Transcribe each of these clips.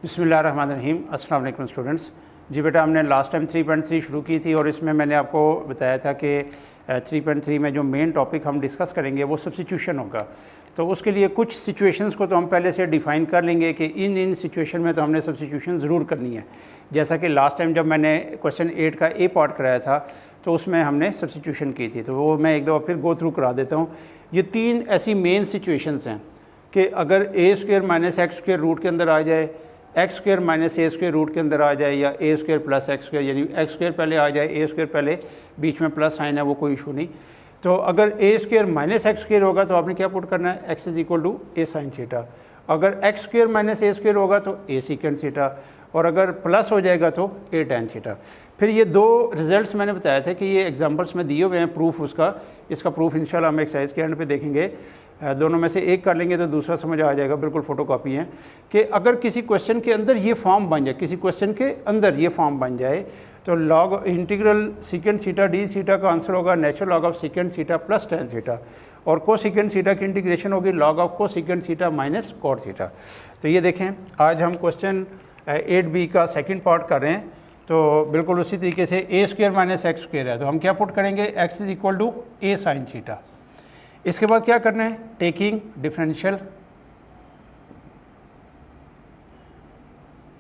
बिस्मिल्लाहिर्रहमानिर्रहीम। अस्सलाम वालेकुम स्टूडेंट्स। जी बेटा, हमने लास्ट टाइम 3.3 शुरू की थी और इसमें मैंने आपको बताया था कि 3.3 में जो मेन टॉपिक हम डिस्कस करेंगे वो सब्स्टिट्यूशन होगा। तो उसके लिए कुछ सिचुएशंस को तो हम पहले से डिफ़ाइन कर लेंगे कि इन सिचुएशन में तो हमने सब्स्टिट्यूशन ज़रूर करनी है। जैसा कि लास्ट टाइम जब मैंने क्वेश्चन 8 का ए पार्ट कराया था तो उसमें हमने सब्स्टिट्यूशन की थी, तो वो मैं एक दफ़ा फिर गो थ्रू करा देता हूँ। ये तीन ऐसी मेन सिचुएशंस हैं कि अगर A square minus X square root के अंदर आ जाए, X square minus A square root के अंदर आ जाए, या A square plus x square यानी एक्स स्क्वायर पहले आ जाए, ए स्क्वायर पहले, बीच में प्लस साइन है, वो कोई इशू नहीं। तो अगर A square minus X square होगा तो आपने क्या पुट करना है, X is equal to A sine theta. अगर X square minus A square होगा तो ए सीकेंड थीटा, और अगर प्लस हो जाएगा तो ए टैन थीटा। फिर ये दो रिजल्ट्स मैंने बताया था कि ये एग्जांपल्स में दिए हुए हैं, प्रूफ उसका, इसका प्रूफ इंशाल्लाह हम एक्सरसाइज के एंड पे देखेंगे। दोनों में से एक कर लेंगे तो दूसरा समझ आ जाएगा, बिल्कुल फ़ोटोकॉपी है कि अगर किसी क्वेश्चन के अंदर ये फॉर्म बन जाए, किसी क्वेश्चन के अंदर ये फॉर्म बन जाए तो log integral secant theta D theta का आंसर होगा natural log of secant theta plus tan theta, और को सीकेंड थीटा की इंटीग्रेशन होगी log of cosecant theta minus cot theta. तो ये देखें, आज हम क्वेश्चन 8b का सेकंड पार्ट कर रहे हैं। तो बिल्कुल उसी तरीके से A square minus X square है तो हम क्या पुट करेंगे, X is equal to A sine theta. इसके बाद क्या करना है, टेकिंग डिफरेंशियल,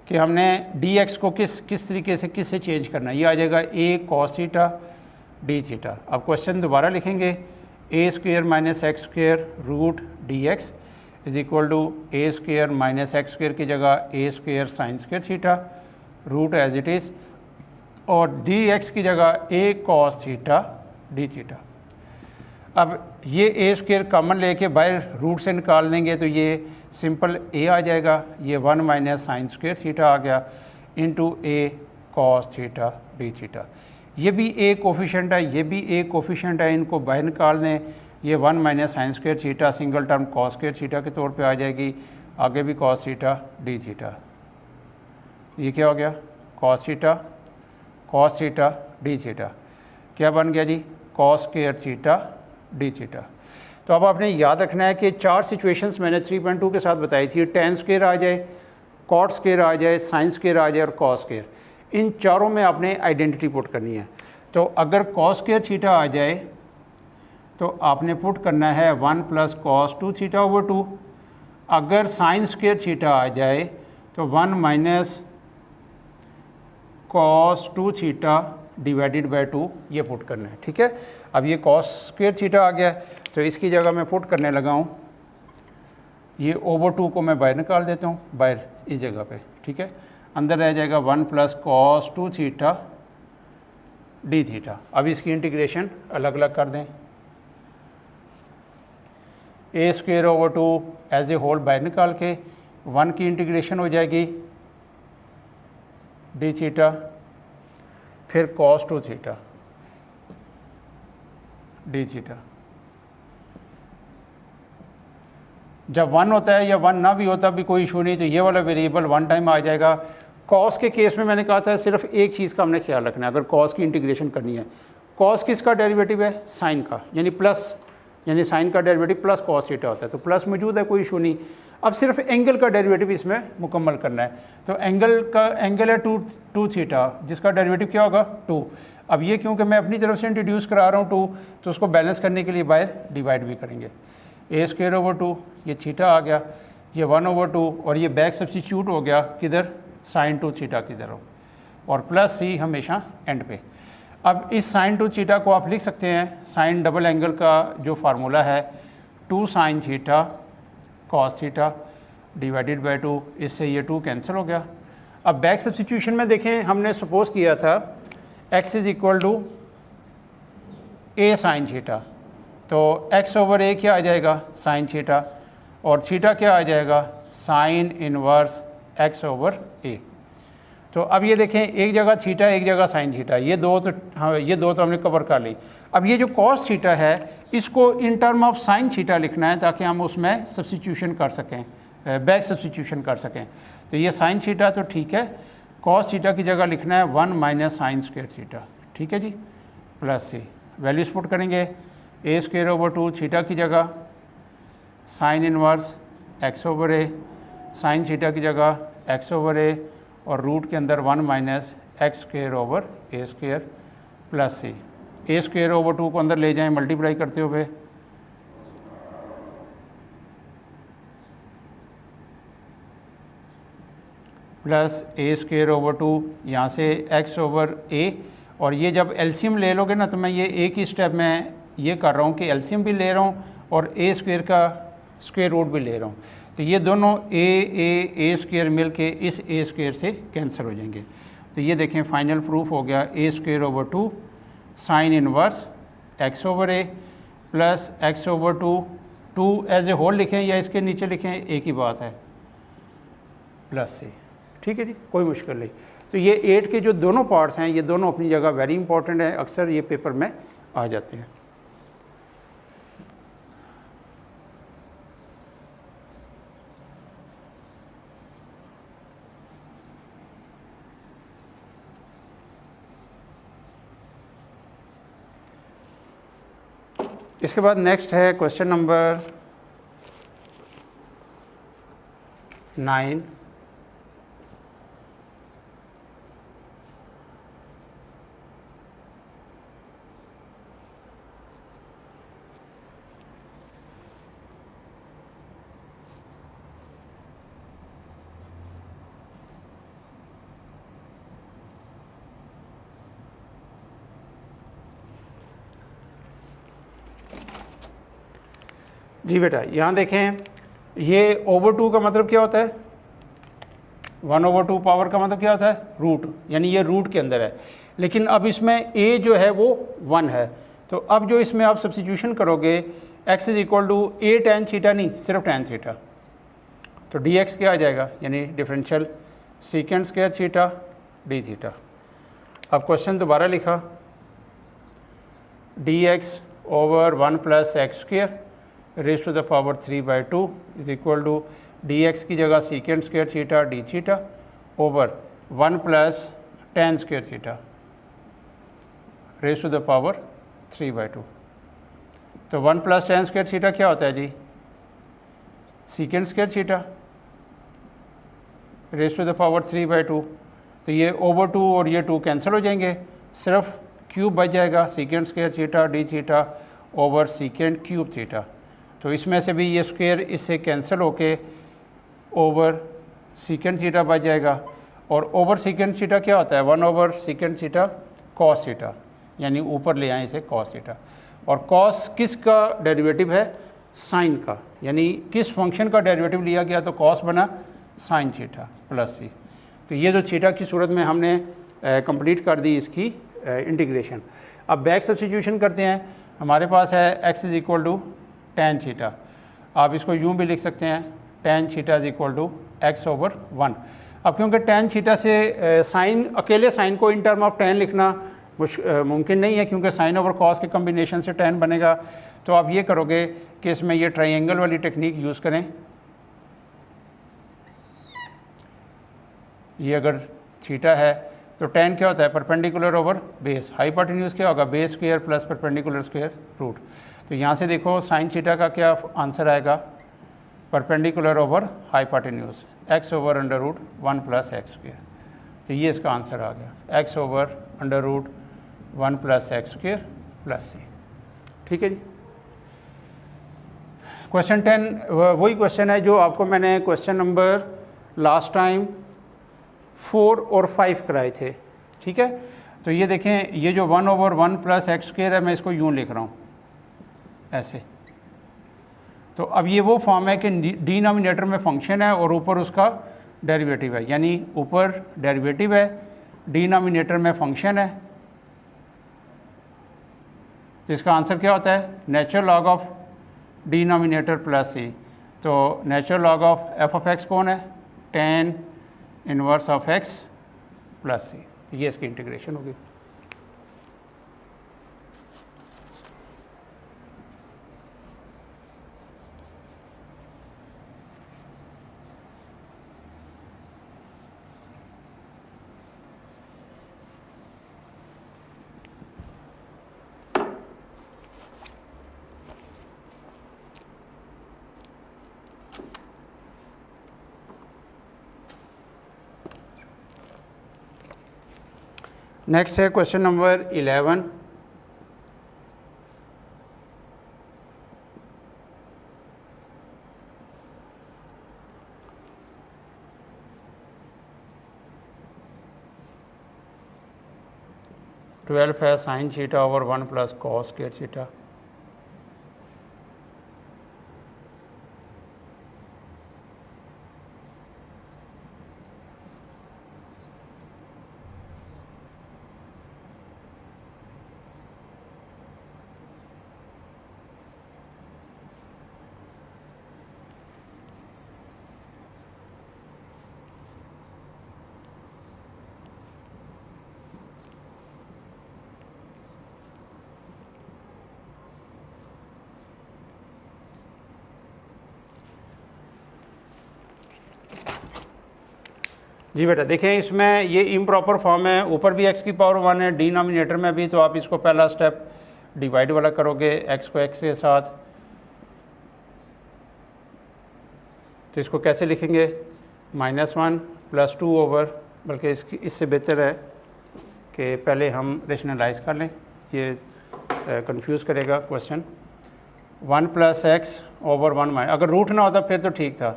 कि हमने डी एक्स को किस तरीके से किससे चेंज करना है। ये आ जाएगा A cos theta D theta. अब क्वेश्चन दोबारा लिखेंगे, A square minus X square root D X is equal to A square minus X square की जगह A square sine square theta root as it is, और D X की जगह A cos theta D theta. अब ये ए square common लेके बाहर root से निकाल देंगे तो ये सिंपल ए आ जाएगा, ये 1 माइनस साइन स्क्वायर थीटा आ गया इंटू ए कॉस थीटा डी थीटा। ये भी ए कोफिशेंट है, ये भी ए कोफिशेंट है, इनको बाहर निकाल दें, ये 1 minus sign square theta single term cos square theta के तौर पे आ जाएगी, आगे भी कॉस थीटा डी थीटा। ये क्या हो गया, कॉस थीटा डी थीटा, क्या बन गया जी, cos square theta D theta. तो अब आपने याद रखना है कि चार सिचुएशंस मैंने 3.2 के साथ बताई थी, टेन स्क्वायर आ जाए, कॉट स्क्वायर आ जाए, साइन स्क्वायर आ जाए और कॉस स्क्वायर। इन चारों में आपने आइडेंटिटी पुट करनी है। तो अगर कॉस स्क्वायर थीटा आ जाए तो आपने पुट करना है 1 प्लस कॉस 2 थीटा ओवर 2। अगर साइन स्क्वायर थीटा आ जाए तो 1 minus cos 2 theta divided by 2 ये पुट करना है, ठीक है। अब ये कॉस स्क्वायर थीटा आ गया तो इसकी जगह मैं पुट करने लगा हूँ, ये ओवर 2 को मैं बाहर निकाल देता हूँ, बाहर इस जगह पे, ठीक है। अंदर रह जाएगा 1 plus cos 2 theta D theta. अब इसकी इंटीग्रेशन अलग अलग कर दें, A square over 2 as a whole बाहर निकाल के 1 की इंटीग्रेशन हो जाएगी डी थीटा, फिर कॉस 2 थीटा डी थीटा। जब 1 होता है या 1 ना भी होता भी कोई इशू नहीं, तो ये वाला वेरिएबल 1 टाइम आ जाएगा। कॉस के केस में मैंने कहा था सिर्फ एक चीज़ का हमने ख्याल रखना है, अगर कॉस की इंटीग्रेशन करनी है, कॉस किसका डेरिवेटिव है, साइन का, यानी प्लस, यानी साइन का डेरिवेटिव प्लस कॉस थीटा होता है, तो प्लस मौजूद है, कोई इशू नहीं। अब सिर्फ एंगल का डेरिवेटिव इसमें मुकम्मल करना है, तो एंगल है 2 थीटा जिसका डेरिवेटिव क्या होगा 2। अब ये क्योंकि मैं अपनी तरफ से इंट्रोड्यूस करा रहा हूँ 2, तो उसको बैलेंस करने के लिए बाहर डिवाइड भी करेंगे, ए स्क्वायर ओवर 2, ये थीटा आ गया, ये 1 ओवर 2, और ये बैक सब्स्टिट्यूट हो गया किधर, साइन 2 थीटा किधर हो, और प्लस सी हमेशा एंड पे। अब इस साइन 2 थीटा को आप लिख सकते हैं, साइन डबल एंगल का जो फार्मूला है 2 sine theta cos theta divided by 2, इससे ये 2 कैंसिल हो गया। अब बैक सब्स्टिट्यूशन में देखें, हमने सपोज किया था x is equal to A sine theta, तो x ओवर ए क्या आ जाएगा, साइन थीटा, और थीटा क्या आ जाएगा, साइन इनवर्स x ओवर ए। तो अब ये देखें, एक जगह थीटा एक जगह साइन थीटा, ये दो तो हमने कवर कर ली। अब ये जो कॉस थीटा है इसको in term of sine theta लिखना है ताकि हम उसमें सब्स्टिट्यूशन कर सकें, बैक सब्स्टिट्यूशन कर सकें। तो ये साइन थीटा तो ठीक है, कॉस थीटा की जगह लिखना है 1 माइनस साइन स्क्वायर थीटा, ठीक है जी, प्लस सी। वैल्यूज पुट करेंगे, ए स्क्वायर ओवर 2 थीटा की जगह साइन इनवर्स एक्स ओवर ए, साइन थीटा की जगह एक्स ओवर ए और रूट के अंदर 1 माइनस एक्स स्क्वेयर ओवर ए स्क्वेयर प्लस सी। ए स्क्वेयर ओवर 2 को अंदर ले जाएं मल्टीप्लाई करते हुए, प्लस ए स्क्वेयर ओवर 2 यहाँ से एक्स ओवर ए, और ये जब एलसीएम ले लोगे ना, तो मैं ये एक ही स्टेप में ये कर रहा हूँ कि एलसीएम भी ले रहा हूँ और ए स्क्वेयर का स्क्वेयर रूट भी ले रहा हूँ, तो ये दोनों ए स्क्वेयर मिल के इस ए स्क्वेयर से कैंसिल हो जाएंगे। तो ये देखें फाइनल प्रूफ हो गया A square over 2 sine inverse X over A plus X over 2 as a whole लिखें या इसके नीचे लिखें, एक ही बात है, प्लस सी। ठीक है जी, कोई मुश्किल नहीं। तो ये 8 के जो दोनों पार्ट्स हैं, ये दोनों अपनी जगह वेरी इंपॉर्टेंट है, अक्सर ये पेपर में आ जाते हैं। इसके बाद नेक्स्ट है क्वेश्चन नंबर 9। जी बेटा, यहाँ देखें, ये ओवर 2 का मतलब क्या होता है, 1/2 पावर का मतलब क्या होता है, रूट, यानी ये रूट के अंदर है। लेकिन अब इसमें a जो है वो 1 है, तो अब जो इसमें आप सब्स्टिट्यूशन करोगे x is equal to a tan theta, नहीं सिर्फ tan थीटा, तो dx क्या आ जाएगा, यानी differential secant square theta d theta. अब क्वेश्चन दोबारा लिखा, dx over 1 plus x square raise to the power 3/2 is equal to dx की जगह secant square theta d theta over 1 plus tan square theta raise to the power 3/2। तो 1 plus tan square theta क्या होता है जी, secant square theta raise to the power 3/2। तो ये over 2 और ये 2 कैंसिल हो जाएंगे, सिर्फ क्यूब बच जाएगा, सीकेंड square theta d theta over सीकेंड cube theta. तो इसमें से भी ये स्क्वायर इससे कैंसिल होके ओवर सीकेंड थीटा बच जाएगा, और ओवर सीकेंड थीटा क्या होता है, 1 over secant theta cos theta, यानी ऊपर ले आए इसे कॉस थीटा। और कॉस किसका डेरिवेटिव है, साइन का, यानी किस फंक्शन का डेरिवेटिव लिया गया, तो कॉस बना साइन थीटा प्लस सी। तो ये जो थीटा की सूरत में हमने कंप्लीट कर दी इसकी इंटीग्रेशन। अब बैक सब्स्टिट्यूशन करते हैं, हमारे पास है x is equal to tan theta, आप इसको यूँ भी लिख सकते हैं tan theta is equal to x over 1। अब क्योंकि tan थीटा से साइन, अकेले साइन को इन टर्म ऑफ tan लिखना मुमकिन नहीं है, क्योंकि साइन ओवर कॉस के कम्बिनेशन से tan बनेगा। तो आप ये करोगे कि इसमें ये ट्रायंगल वाली टेक्निक यूज़ करें। ये अगर थीटा है तो tan क्या होता है, परपेंडिकुलर ओवर बेस, हाइपोटेन्यूज क्या होगा, base square plus perpendicular square root. तो यहाँ से देखो साइन थीटा का क्या आंसर आएगा, perpendicular over hypotenuse x over under root 1 plus x square. तो ये इसका आंसर आ गया, x over under root 1 plus x square plus C. ठीक है जी। क्वेश्चन 10 वही क्वेश्चन है जो आपको मैंने क्वेश्चन नंबर लास्ट टाइम 4 और 5 कराए थे। ठीक है, तो ये देखें, ये जो 1 ओवर 1 प्लस एक्स स्क्वायर है, मैं इसको यूँ लिख रहा हूँ ऐसे। तो अब ये वो फॉर्म है कि डिनोमिनेटर में फंक्शन है और ऊपर उसका डेरिवेटिव है, यानी ऊपर डेरिवेटिव है, डिनोमिनेटर में फंक्शन है। तो इसका आंसर क्या होता है, natural log of denominator plus C. तो natural log of F of x कौन है, tan inverse of x plus C. ये इसकी इंटीग्रेशन होगी। नेक्स्ट है क्वेश्चन नंबर 11। ट्वेल्व है sine theta over 1 plus cos square theta. जी बेटा देखें, इसमें ये इम्प्रॉपर फॉर्म है, ऊपर भी x की पावर 1 है, डिनोमिनेटर में भी, तो आप इसको पहला स्टेप डिवाइड वाला करोगे x को x के साथ, तो इसको कैसे लिखेंगे, -1 + 2 ओवर, बल्कि इससे बेहतर है कि पहले हम रेशनलाइज कर लें, ये कंफ्यूज करेगा क्वेश्चन। 1 + x ओवर 1 अगर रूट ना होता फिर तो ठीक था,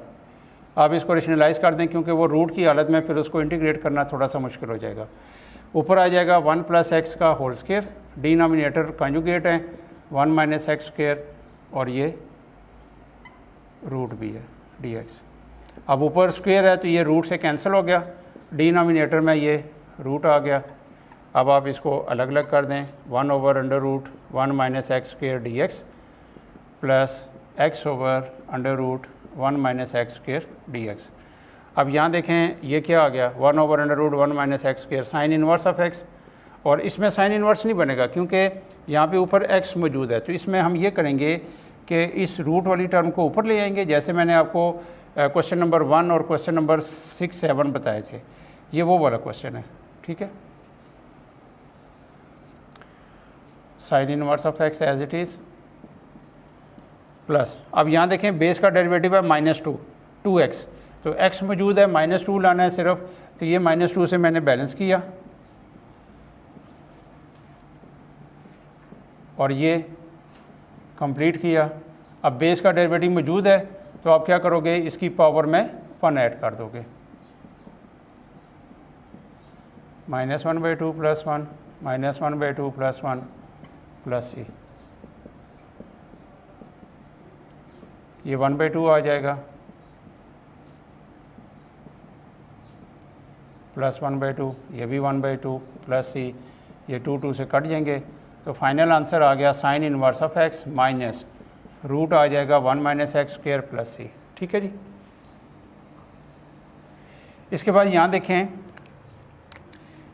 आप इसको रेशनलाइज कर दें क्योंकि वो रूट की हालत में फिर उसको इंटीग्रेट करना थोड़ा सा मुश्किल हो जाएगा। ऊपर आ जाएगा 1 + x का होल स्क्वायर, डिनोमिनेटर कॉन्जुगेट है 1 - x², और ये रूट भी है dx। अब ऊपर स्क्वायर है तो ये रूट से कैंसिल हो गया, डिनोमिनेटर में ये रूट आ गया। अब आप इसको अलग अलग कर दें, 1/√1 - x² dx plus x/√1 - x² dx। अब यहाँ देखें ये क्या आ गया, 1/√1 - x² sign inverse of x, और इसमें साइन इन्वर्स नहीं बनेगा क्योंकि यहाँ पे ऊपर x मौजूद है। तो इसमें हम ये करेंगे कि इस रूट वाली टर्म को ऊपर ले आएंगे, जैसे मैंने आपको क्वेश्चन नंबर 1 और क्वेश्चन नंबर 6, 7 बताए थे, ये वो वाला क्वेश्चन है, ठीक है। Sine inverse of x as it is plus, अब यहाँ देखें बेस का डेरिवेटिव है -2, 2x, तो x मौजूद है, -2 लाना है सिर्फ, तो ये -2 से मैंने बैलेंस किया, और ये कंप्लीट किया। अब बेस का डेरिवेटिव मौजूद है तो आप क्या करोगे, इसकी पावर में 1 ऐड कर दोगे, -1/2 + 1 -1/2 + 1 प्लस c, ये 1/2 आ जाएगा, प्लस 1/2, ये भी 1/2 प्लस c, ये 2 से कट जाएंगे, तो फाइनल आंसर आ गया sine inverse of x minus root आ जाएगा 1 - x² प्लस c, ठीक है जी। इसके बाद यहाँ देखें,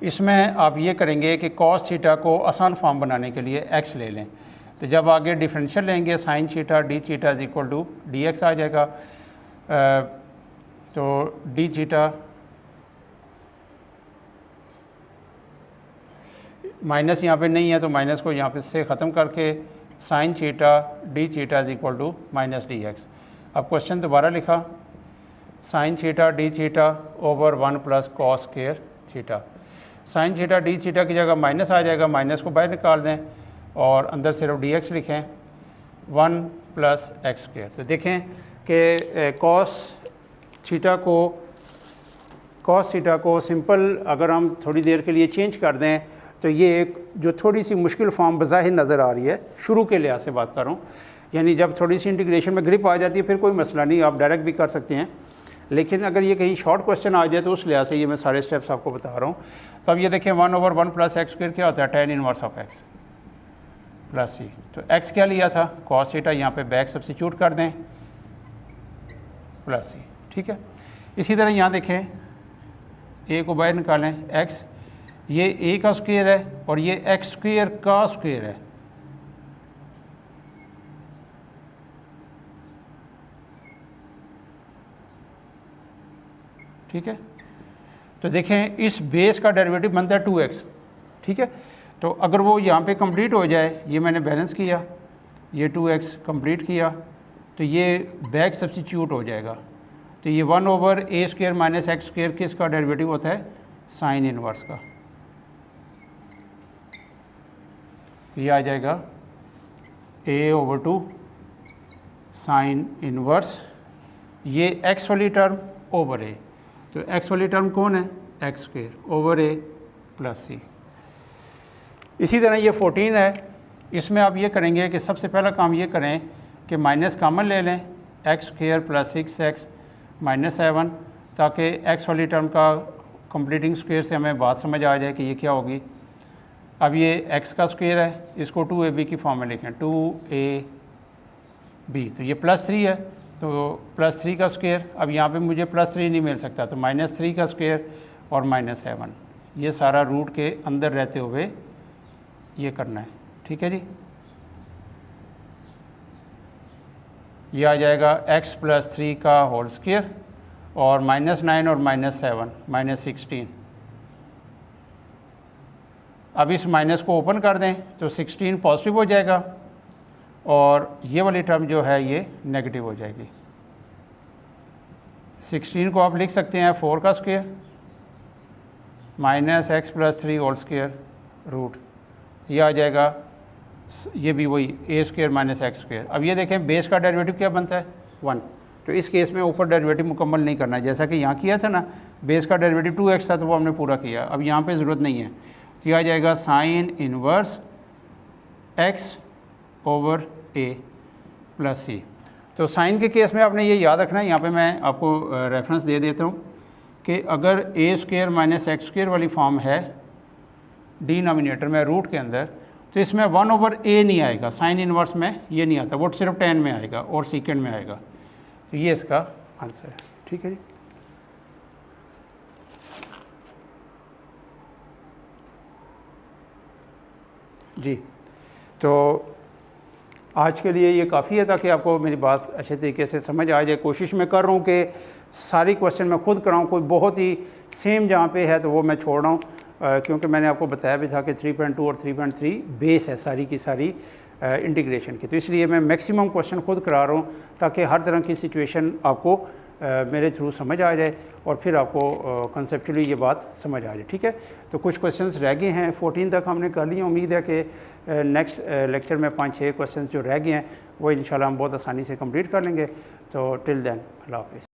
इसमें आप ये करेंगे कि cos थीटा को आसान फॉर्म बनाने के लिए x ले लें, तो जब आगे डिफरेंशियल लेंगे sine theta D theta is equal to dx आ जाएगा, तो डी थीटा माइनस यहाँ पे नहीं है तो माइनस को यहाँ पे से ख़त्म करके sine theta D theta is equal to -dx। अब क्वेश्चन दोबारा लिखा, sine theta D theta over 1 + cos square theta, sine theta D theta की जगह माइनस आ जाएगा, माइनस को बाहर निकाल दें और अंदर सिर्फ dx लिखें, 1 + x²। तो देखें कि कॉस थीटा को सिंपल अगर हम थोड़ी देर के लिए चेंज कर दें तो ये एक जो थोड़ी सी मुश्किल फॉर्म बज़ाहिर नज़र आ रही है, शुरू के लिहाज से बात कर रहा हूँ, यानी जब थोड़ी सी इंटीग्रेशन में ग्रिप आ जाती है फिर कोई मसला नहीं, आप डायरेक्ट भी कर सकते हैं, लेकिन अगर ये कहीं शॉर्ट क्वेश्चन आ जाए तो उस लिहाज से ये मैं सारे स्टेप्स आपको बता रहा हूँ। तो अब ये देखें 1/1 + x² क्या होता है, tan inverse of x plus c, तो x क्या लिया था, cos थीटा, यहाँ पे बैक सब्स्टिट्यूट कर दें प्लस c, ठीक है। इसी तरह यहाँ देखें a को बाहर निकालें, x, ये a का स्क्वायर है और ये x² का स्क्वायर है, ठीक है। तो देखें इस बेस का डेरिवेटिव बनता है 2x, ठीक है। तो अगर वो यहाँ पे कंप्लीट हो जाए, ये मैंने बैलेंस किया, ये 2x कंप्लीट किया, तो ये बैक सब्स्टिट्यूट हो जाएगा, तो ये 1/a² - x² किसका डेरिवेटिव होता है, साइन इन्वर्स का, तो ये आ जाएगा a/2 साइन इनवर्स ये x वाली टर्म ओवर a, तो x वाली टर्म कौन है, x² over a plus c। इसी तरह ये 14 है, इसमें आप ये करेंगे कि सबसे पहला काम ये करें कि माइनस कॉमन ले लें, x² प्लस 6x माइनस 7, ताकि x वाली टर्म का कंप्लीटिंग स्क्वायर से हमें बात समझ आ जाए कि ये क्या होगी। अब ये x का स्क्वायर है, इसको 2ab की फॉर्म में लिखें, 2ab, तो ये +3 है, तो +3 का स्क्वायर। अब यहाँ पे मुझे +3 नहीं मिल सकता, तो -3 का स्क्वायर और -7, ये सारा रूट के अंदर रहते हुए ये करना है, ठीक है जी। ये आ जाएगा x + 3 का होल स्क्वायर और -9 और -7 -16। अब इस माइनस को ओपन कर दें तो 16 पॉजिटिव हो जाएगा और ये वाली टर्म जो है ये नेगेटिव हो जाएगी। 16 को आप लिख सकते हैं 4 का square -x + 3 whole square root, ये आ जाएगा, ये भी वही a² - x²। अब ये देखें बेस का डेरिवेटिव क्या बनता है 1, तो इस केस में ऊपर डेरिवेटिव मुकम्मल नहीं करना है, जैसा कि यहाँ किया था ना, बेस का डेरिवेटिव 2x था तो वो हमने पूरा किया, अब यहाँ पे ज़रूरत नहीं है। तो यह आ जाएगा sine inverse x over a plus c। तो साइन के केस में आपने ये याद रखना है, यहाँ पे मैं आपको रेफरेंस दे देता हूँ कि अगर a² - x² वाली फॉर्म है डिनोमिनेटर में रूट के अंदर, तो इसमें 1/a नहीं आएगा, साइन इनवर्स में ये नहीं आता, वो सिर्फ 10 में आएगा और सेकेंड में आएगा। तो ये इसका आंसर है, ठीक है जी। जी, तो आज के लिए ये काफ़ी है ताकि आपको मेरी बात अच्छे तरीके से समझ आ जाए। कोशिश मैं कर रहा हूँ कि सारी क्वेश्चन मैं खुद कराऊँ, कोई बहुत ही सेम जहाँ पे है तो वो मैं छोड़ रहा हूँ, क्योंकि मैंने आपको बताया भी था कि 3.2 और 3.3 बेस है सारी की सारी इंटीग्रेशन की, तो इसलिए मैं मैक्सिमम क्वेश्चन खुद करा रहा हूँ ताकि हर तरह की सिचुएशन आपको मेरे थ्रू समझ आ जाए और फिर आपको कंसेप्चुअली ये बात समझ आ जाए, ठीक है। तो कुछ क्वेश्चंस रह गए हैं, 14 तक हमने कर लिए, उम्मीद है कि नेक्स्ट लेक्चर में 5-6 क्वेश्चंस जो रह गए हैं वो इंशाल्लाह हम बहुत आसानी से कंप्लीट कर लेंगे। तो टिल देन अल्लाह हाफ़िज़।